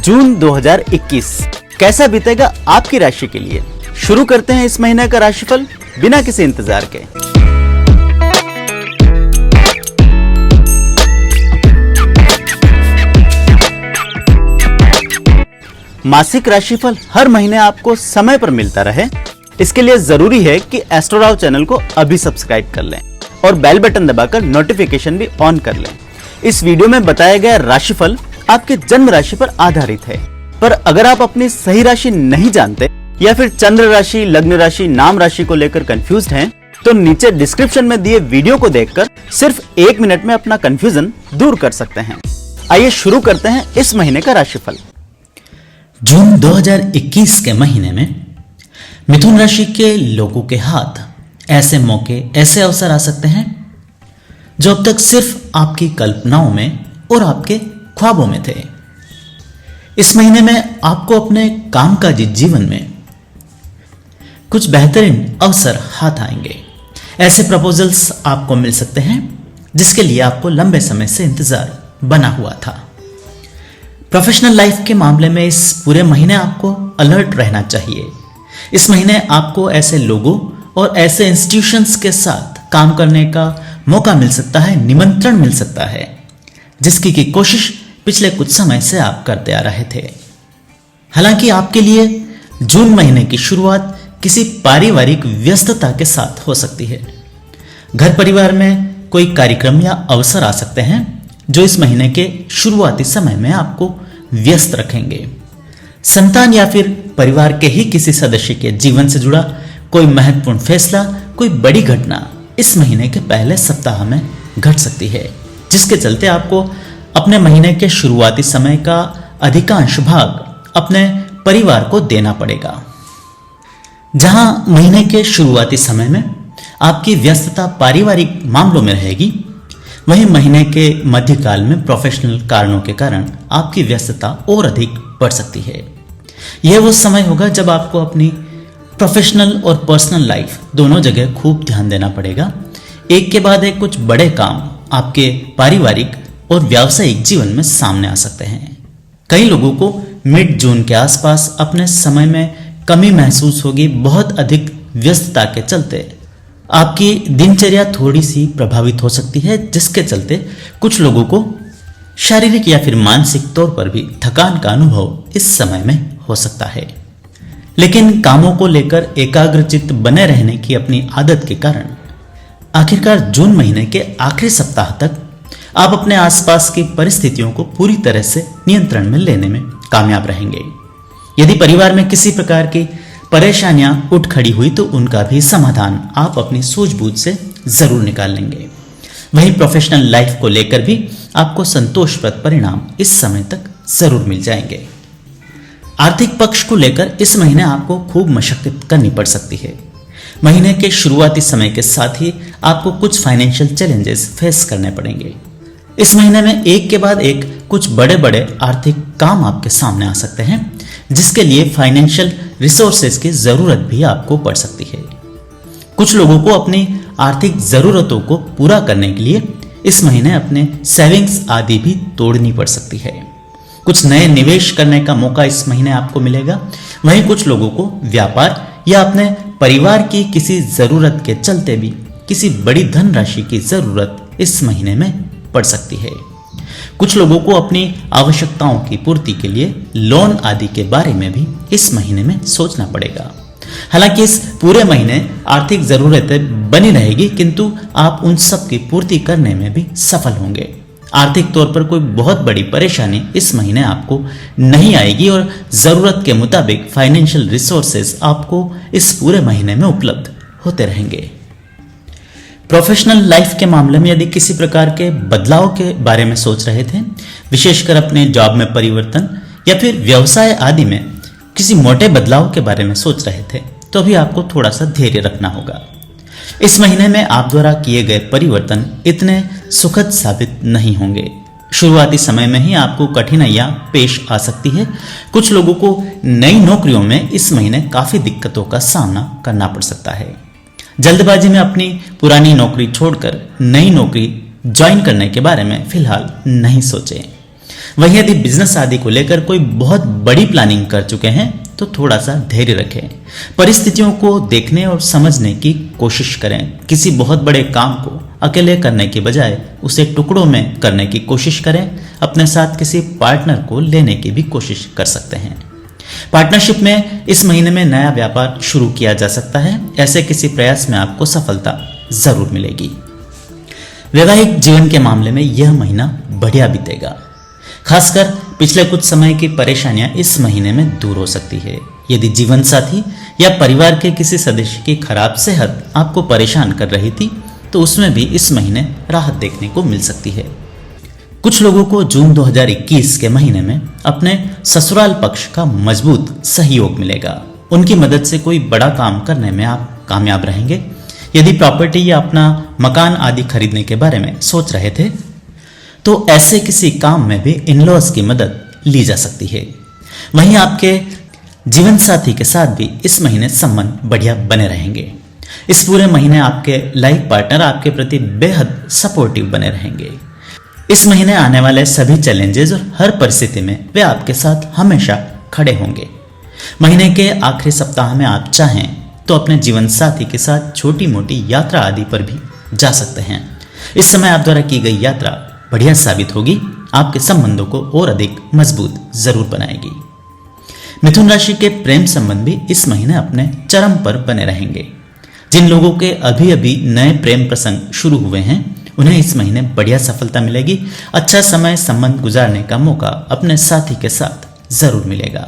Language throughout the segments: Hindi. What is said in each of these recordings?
जून 2021 कैसा बीतेगा आपकी राशि के लिए। शुरू करते हैं इस महीने का राशिफल बिना किसी इंतजार के। मासिक राशिफल हर महीने आपको समय पर मिलता रहे, इसके लिए जरूरी है कि एस्ट्रोराव चैनल को अभी सब्सक्राइब कर लें और बेल बटन दबाकर नोटिफिकेशन भी ऑन कर लें। इस वीडियो में बताया गया राशिफल आपके जन्म राशि पर आधारित है, पर अगर आप अपनी सही राशि नहीं जानते या फिर चंद्र राशि, लग्न राशि, नाम राशि को लेकर कंफ्यूज्ड हैं, तो नीचे डिस्क्रिप्शन में दिए वीडियो को देखकर सिर्फ 1 मिनट में अपना कंफ्यूजन दूर कर सकते हैं। आइए शुरू करते हैं इस महीने का राशिफल। जून 2021 के महीने में मिथुन राशि के लोगों के हाथ ऐसे मौके, ऐसे अवसर आ सकते हैं जो अब तक सिर्फ आपकी कल्पनाओं में और आपके ख्वाबों में थे। इस महीने में आपको अपने कामकाजी जीवन में कुछ बेहतरीन अवसर हाथ आएंगे। ऐसे प्रपोजल्स आपको मिल सकते हैं जिसके लिए आपको लंबे समय से इंतजार बना हुआ था। प्रोफेशनल लाइफ के मामले में इस पूरे महीने आपको अलर्ट रहना चाहिए। इस महीने आपको ऐसे लोगों और ऐसे इंस्टीट्यूशंस के साथ काम करने का मौका मिल सकता है, निमंत्रण मिल सकता है, जिसकी की कोशिश पिछले कुछ समय से आप करते आ रहे थे। हालांकि आपके लिए जून महीने की शुरुआत किसी पारिवारिक व्यस्तता के साथ हो सकती है। घर परिवार में कोई कार्यक्रम या अवसर आ सकते हैं जो इस महीने के शुरुआती समय में आपको व्यस्त रखेंगे। संतान या फिर परिवार के ही किसी सदस्य के जीवन से जुड़ा कोई महत्वपूर्ण फैसला, कोई बड़ी घटना इस महीने के पहले सप्ताह में घट सकती है, जिसके चलते आपको अपने महीने के शुरुआती समय का अधिकांश भाग अपने परिवार को देना पड़ेगा। जहां महीने के शुरुआती समय में आपकी व्यस्तता पारिवारिक मामलों में रहेगी, वहीं महीने के मध्यकाल में प्रोफेशनल कारणों के कारण आपकी व्यस्तता और अधिक बढ़ सकती है। यह वो समय होगा जब आपको अपनी प्रोफेशनल और पर्सनल लाइफ दोनों जगह खूब ध्यान देना पड़ेगा। एक के बाद एक कुछ बड़े काम आपके पारिवारिक और व्यावसायिक जीवन में सामने आ सकते हैं। कई लोगों को मिड जून के आसपास अपने समय में कमी महसूस होगी। बहुत अधिक व्यस्तता के चलते आपकी दिनचर्या थोड़ी सी प्रभावित हो सकती है, जिसके चलते कुछ लोगों को शारीरिक या फिर मानसिक तौर पर भी थकान का अनुभव इस समय में हो सकता है। लेकिन कामों को लेकर एकाग्रचित्त बने रहने की अपनी आदत के कारण आखिरकार जून महीने के आखिरी सप्ताह तक आप अपने आसपास की परिस्थितियों को पूरी तरह से नियंत्रण में लेने में कामयाब रहेंगे। यदि परिवार में किसी प्रकार की परेशानियां उठ खड़ी हुई तो उनका भी समाधान आप अपनी सूझबूझ से जरूर निकाल लेंगे। वहीं प्रोफेशनल लाइफ को लेकर भी आपको संतोषप्रद परिणाम इस समय तक जरूर मिल जाएंगे। आर्थिक पक्ष को लेकर इस महीने आपको खूब मशक्कत करनी पड़ सकती है। महीने के शुरुआती समय के साथ ही आपको कुछ फाइनेंशियल चैलेंजेस फेस करने पड़ेंगे। इस महीने में एक के बाद एक कुछ बड़े बड़े आर्थिक काम आपके सामने आ सकते हैं, जिसके लिए फाइनेंशियल रिसोर्सेज की जरूरत भी आपको पड़ सकती है। कुछ लोगों को अपनी आर्थिक जरूरतों को पूरा करने के लिए इस महीने अपने सेविंग्स आदि भी तोड़नी पड़ सकती है। कुछ नए निवेश करने का मौका इस महीने आपको मिलेगा। वहीं कुछ लोगों को व्यापार या अपने परिवार की किसी जरूरत के चलते भी किसी बड़ी धनराशि की जरूरत इस महीने में पड़ सकती है। कुछ लोगों को अपनी आवश्यकताओं की पूर्ति के लिए लोन आदि के बारे में भी इस महीने में सोचना पड़ेगा। हालांकि इस पूरे महीने आर्थिक जरूरतें बनी रहेगी, किंतु आप उन सब की पूर्ति करने में भी सफल होंगे। आर्थिक तौर पर कोई बहुत बड़ी परेशानी इस महीने आपको नहीं आएगी और जरूरत के मुताबिक फाइनेंशियल रिसोर्सेज आपको इस पूरे महीने में उपलब्ध होते रहेंगे। प्रोफेशनल लाइफ के मामले में यदि किसी प्रकार के बदलाव के बारे में सोच रहे थे, विशेषकर अपने जॉब में परिवर्तन या फिर व्यवसाय आदि में किसी मोटे बदलाव के बारे में सोच रहे थे, तो अभी आपको थोड़ा सा धैर्य रखना होगा। इस महीने में आप द्वारा किए गए परिवर्तन इतने सुखद साबित नहीं होंगे। शुरुआती समय में ही आपको कठिनाइयां पेश आ सकती है। कुछ लोगों को नई नौकरियों में इस महीने काफी दिक्कतों का सामना करना पड़ सकता है। जल्दबाजी में अपनी पुरानी नौकरी छोड़कर नई नौकरी ज्वाइन करने के बारे में फिलहाल नहीं सोचें। वहीं यदि बिजनेस आदि को लेकर कोई बहुत बड़ी प्लानिंग कर चुके हैं तो थोड़ा सा धैर्य रखें, परिस्थितियों को देखने और समझने की कोशिश करें। किसी बहुत बड़े काम को अकेले करने की बजाय उसे टुकड़ों में करने की कोशिश करें। अपने साथ किसी पार्टनर को लेने की भी कोशिश कर सकते हैं। पार्टनरशिप में इस महीने में नया व्यापार शुरू किया जा सकता है। ऐसे किसी प्रयास में आपको सफलता जरूर मिलेगी। वैवाहिक जीवन के मामले में यह महीना बढ़िया बीतेगा। खासकर पिछले कुछ समय की परेशानियां इस महीने में दूर हो सकती है। यदि जीवन साथी या परिवार के किसी सदस्य की खराब सेहत आपको परेशान कर रही थी तो उसमें भी इस महीने राहत देखने को मिल सकती है। कुछ लोगों को जून 2021 के महीने में अपने ससुराल पक्ष का मजबूत सहयोग मिलेगा। उनकी मदद से कोई बड़ा काम करने में आप कामयाब रहेंगे। यदि प्रॉपर्टी या अपना मकान आदि खरीदने के बारे में सोच रहे थे तो ऐसे किसी काम में भी इन-लॉज की मदद ली जा सकती है। वहीं आपके जीवन साथी के साथ भी इस महीने संबंध बढ़िया बने रहेंगे। इस पूरे महीने आपके लाइफ पार्टनर आपके प्रति बेहद सपोर्टिव बने रहेंगे। इस महीने आने वाले सभी चैलेंजेस और हर परिस्थिति में वे आपके साथ हमेशा खड़े होंगे। महीने के आखिरी सप्ताह में आप चाहें तो अपने जीवन साथी के साथ छोटी मोटी यात्रा आदि पर भी जा सकते हैं। इस समय आप द्वारा की गई यात्रा बढ़िया साबित होगी, आपके संबंधों को और अधिक मजबूत जरूर बनाएगी। मिथुन राशि के प्रेम संबंध भी इस महीने अपने चरम पर बने रहेंगे। जिन लोगों के अभी अभी नए प्रेम प्रसंग शुरू हुए हैं उन्हें इस महीने बढ़िया सफलता मिलेगी। अच्छा समय संबंध गुजारने का मौका अपने साथी के साथ जरूर मिलेगा।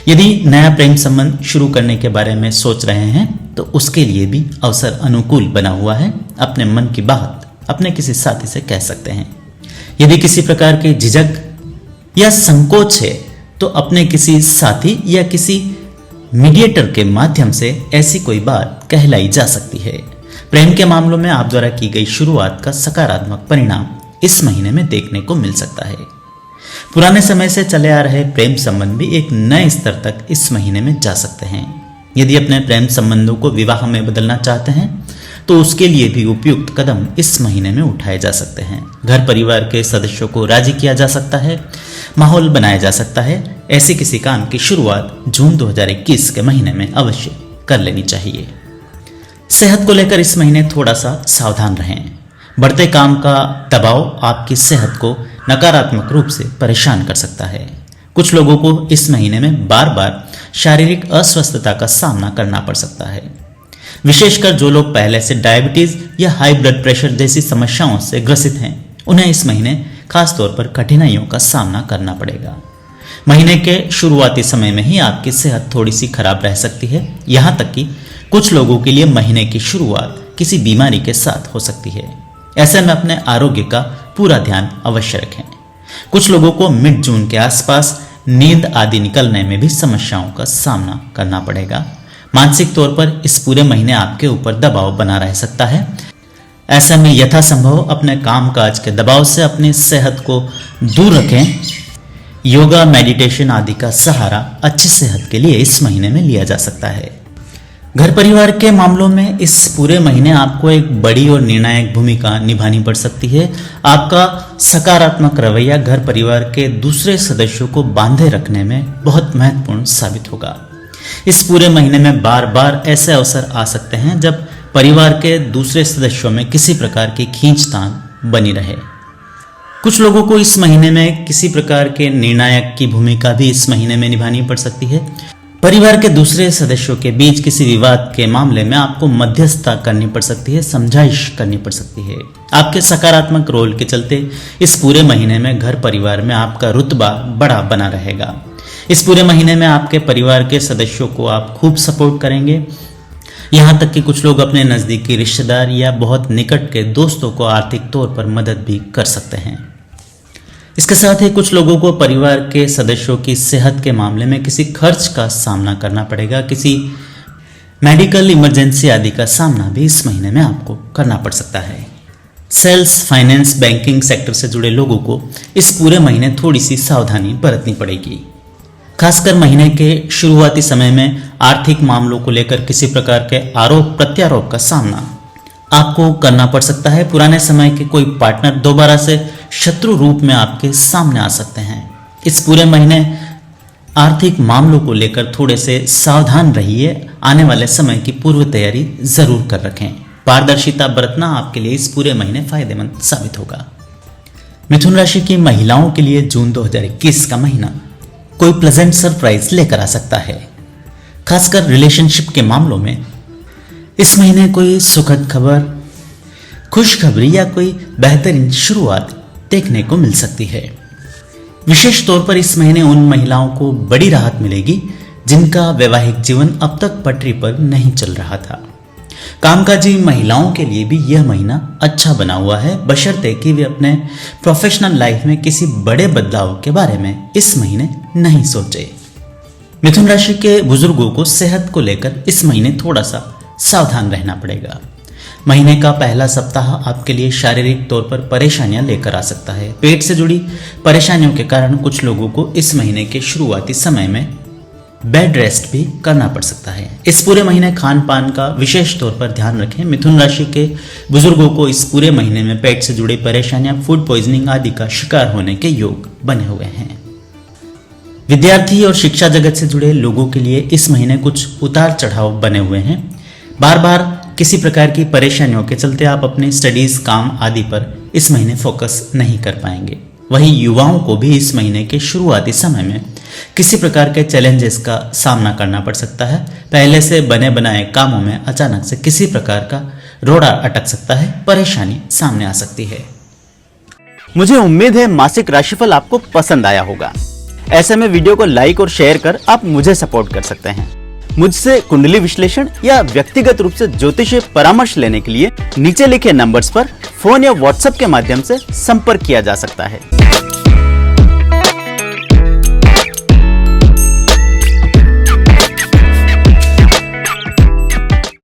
यदि नया प्रेम संबंध शुरू करने के बारे में सोच रहे हैं तो उसके लिए भी अवसर अनुकूल बना हुआ है। अपने मन की बात अपने किसी साथी से कह सकते हैं। यदि किसी प्रकार की झिझक या संकोच है तो अपने किसी साथी या किसी मीडिएटर के माध्यम से ऐसी कोई बात कहलाई जा सकती है। प्रेम के मामलों में आप द्वारा की गई शुरुआत का सकारात्मक परिणाम इस महीने में देखने को मिल सकता है। पुराने समय से चले आ रहे प्रेम संबंध भी एक नए स्तर तक इस महीने में जा सकते हैं। यदि अपने प्रेम संबंधों को विवाह में बदलना चाहते हैं तो उसके लिए भी उपयुक्त कदम इस महीने में उठाए जा सकते हैं। घर परिवार के सदस्यों को राजी किया जा सकता है, माहौल बनाया जा सकता है। ऐसे किसी काम की शुरुआत जून 2021 के महीने में अवश्य कर लेनी चाहिए। सेहत को लेकर इस महीने थोड़ा सा सावधान रहें। बढ़ते काम का दबाव आपकी सेहत को नकारात्मक रूप से परेशान कर सकता है। कुछ लोगों को इस महीने में बार बार शारीरिक अस्वस्थता का सामना करना पड़ सकता है। विशेषकर जो लोग पहले से डायबिटीज या हाई ब्लड प्रेशर जैसी समस्याओं से ग्रसित हैं उन्हें इस महीने खास तौर पर कठिनाइयों का सामना करना पड़ेगा। महीने के शुरुआती समय में ही आपकी सेहत थोड़ी सी खराब रह सकती है। यहाँ तक कि कुछ लोगों के लिए महीने की शुरुआत किसी बीमारी के साथ हो सकती है। ऐसे में अपने आरोग्य का पूरा ध्यान अवश्य रखें। कुछ लोगों को मिड जून के आसपास नींद आदि निकलने में भी समस्याओं का सामना करना पड़ेगा। मानसिक तौर पर इस पूरे महीने आपके ऊपर दबाव बना रह सकता है। ऐसे में यथासंभव अपने कामकाज के दबाव से अपनी सेहत को दूर रखें। योगा, मेडिटेशन आदि का सहारा अच्छी सेहत के लिए इस महीने में लिया जा सकता है। घर परिवार के मामलों में इस पूरे महीने आपको एक बड़ी और निर्णायक भूमिका निभानी पड़ सकती है। आपका सकारात्मक रवैया घर परिवार के दूसरे सदस्यों को बांधे रखने में बहुत महत्वपूर्ण साबित होगा। इस पूरे महीने में बार बार ऐसे अवसर आ सकते हैं जब परिवार के दूसरे सदस्यों में किसी प्रकार की खींचतान बनी रहे। कुछ लोगों को इस महीने में किसी प्रकार के निर्णायक की भूमिका भी इस महीने में निभानी पड़ सकती है। परिवार के दूसरे सदस्यों के बीच किसी विवाद के मामले में आपको मध्यस्थता करनी पड़ सकती है, समझाइश करनी पड़ सकती है। आपके सकारात्मक रोल के चलते इस पूरे महीने में घर परिवार में आपका रुतबा बड़ा बना रहेगा। इस पूरे महीने में आपके परिवार के सदस्यों को आप खूब सपोर्ट करेंगे। यहाँ तक कि कुछ लोग अपने नज़दीकी रिश्तेदार या बहुत निकट के दोस्तों को आर्थिक तौर पर मदद भी कर सकते हैं। इसके साथ ही कुछ लोगों को परिवार के सदस्यों की सेहत के मामले में किसी खर्च का सामना करना पड़ेगा। किसी मेडिकल इमरजेंसी आदि का सामना भी इस महीने में आपको करना पड़ सकता है। सेल्स, फाइनेंस, बैंकिंग सेक्टर से जुड़े लोगों को इस पूरे महीने थोड़ी सी सावधानी बरतनी पड़ेगी। खासकर महीने के शुरुआती समय में आर्थिक मामलों को लेकर किसी प्रकार के आरोप प्रत्यारोप का सामना आपको करना पड़ सकता है। पुराने समय के कोई पार्टनर दोबारा से शत्रु रूप में आपके सामने आ सकते हैं। इस पूरे महीने आर्थिक मामलों को लेकर थोड़े से सावधान रहिए। आने वाले समय की पूर्व तैयारी जरूर कर रखें। पारदर्शिता बरतना आपके लिए इस पूरे महीने फायदेमंद साबित होगा। मिथुन राशि की महिलाओं के लिए जून 2021 का महीना कोई प्लेजेंट सरप्राइज लेकर आ सकता है। खासकर रिलेशनशिप के मामलों में इस महीने कोई सुखद खबर, खुशखबरी या कोई बेहतरीन शुरुआत देखने को मिल सकती है। विशेष तौर पर इस महीने उन महिलाओं को बड़ी राहत मिलेगी जिनका वैवाहिक जीवन अब तक पटरी पर नहीं चल रहा था। कामकाजी महिलाओं के लिए भी यह महीना अच्छा बना हुआ है, बशर्ते कि वे अपने प्रोफेशनल लाइफ में किसी बड़े बदलाव के बारे में इस महीने नहीं सोचे। मिथुन राशि के बुजुर्गों को सेहत को लेकर इस महीने थोड़ा सा सावधान रहना पड़ेगा। महीने का पहला सप्ताह आपके लिए शारीरिक तौर पर परेशानियां लेकर आ सकता है। पेट से जुड़ी परेशानियों के कारण कुछ लोगों को इस महीने के शुरुआती समय में बेड रेस्ट भी करना पड़ सकता है। इस पूरे महीने खान पान का विशेष तौर पर ध्यान रखें। मिथुन राशि के बुजुर्गों को इस पूरे महीने में पेट से जुड़ी परेशानियां, फूड पॉइजनिंग आदि का शिकार होने के योग बने हुए हैं। विद्यार्थी और शिक्षा जगत से जुड़े लोगों के लिए इस महीने कुछ उतार चढ़ाव बने हुए हैं। बार बार किसी प्रकार की परेशानियों के चलते आप अपने स्टडीज, काम आदि पर इस महीने फोकस नहीं कर पाएंगे। वहीं युवाओं को भी इस महीने के शुरुआती समय में किसी प्रकार के चैलेंजेस का सामना करना पड़ सकता है। पहले से बने बनाए कामों में अचानक से किसी प्रकार का रोड़ा अटक सकता है, परेशानी सामने आ सकती है। मुझे उम्मीद है मासिक राशिफल आपको पसंद आया होगा। ऐसे में वीडियो को लाइक और शेयर कर आप मुझे सपोर्ट कर सकते हैं। मुझसे कुंडली विश्लेषण या व्यक्तिगत रूप से ज्योतिषीय परामर्श लेने के लिए नीचे लिखे नंबर्स पर फोन या व्हाट्सएप के माध्यम से संपर्क किया जा सकता है।